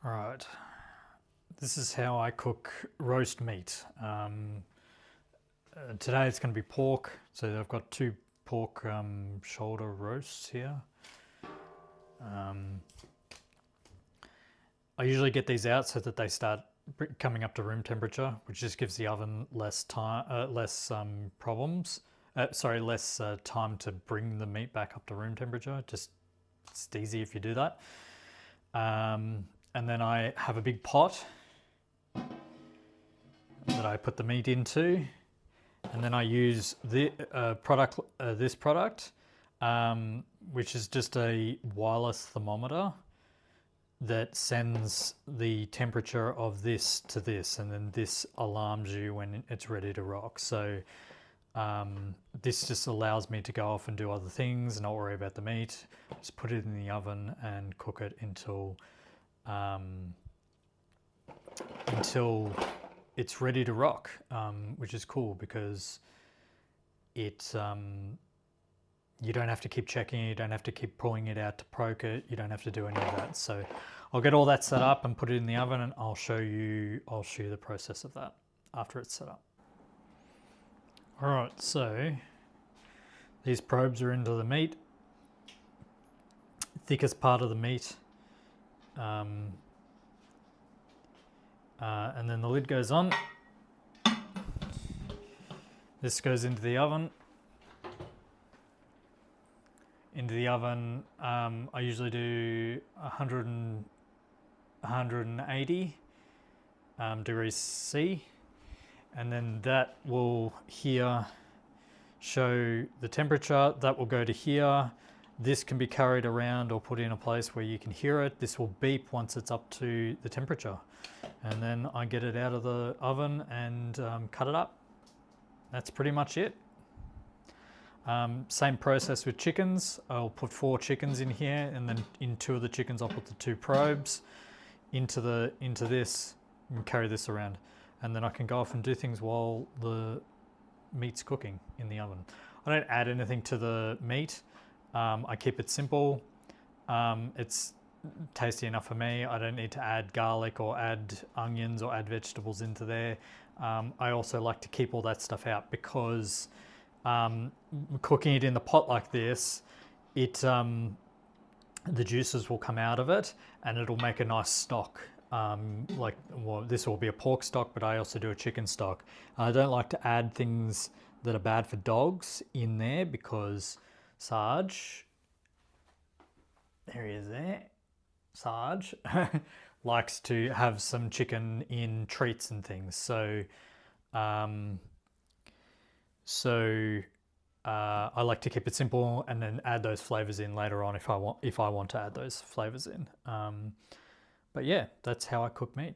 All right, this is how I cook roast meat. Today it's going to be pork, so I've got two pork shoulder roasts here. I usually get these out so that they start coming up to room temperature, which just gives the oven less time, less problems. Less time to bring the meat back up to room temperature. Just it's easy if you do that. And then I have a big pot that I put the meat into, and then I use the this product, which is just a wireless thermometer that sends the temperature of this to this, and then this alarms you when it's ready to rock. So this just allows me to go off and do other things and not worry about the meat. Just put it in the oven and cook it until it's ready to rock, which is cool because it you don't have to keep checking it, you don't have to keep pulling it out to poke it, you don't have to do any of that. So I'll get all that set up and put it in the oven, and I'll show you the process of that after it's set up. All right, so these probes are into the meat, thickest part of the meat, and then the lid goes on. This goes into the oven. I usually do 180 degrees C, and then that will here show the temperature. That will go to here. This can be carried around or put in a place where you can hear it. This will beep once it's up to the temperature, and then I get it out of the oven and cut it up. That's pretty much it. Same process with chickens. I'll put 4 chickens in here, and then in 2 of the chickens I'll put the 2 probes into this and carry this around, and then I can go off and do things while the meat's cooking in the oven. I don't add anything to the meat. I keep it simple. It's tasty enough for me. I don't need to add garlic or add onions or add vegetables into there. I also like to keep all that stuff out because cooking it in the pot like this, the juices will come out of it and it'll make a nice stock. This will be a pork stock, but I also do a chicken stock. I don't like to add things that are bad for dogs in there because Sarge, there he is there, Sarge, likes to have some chicken in treats and things. So I like to keep it simple and then add those flavors in later on if I want to add those flavors in. But yeah, that's how I cook meat.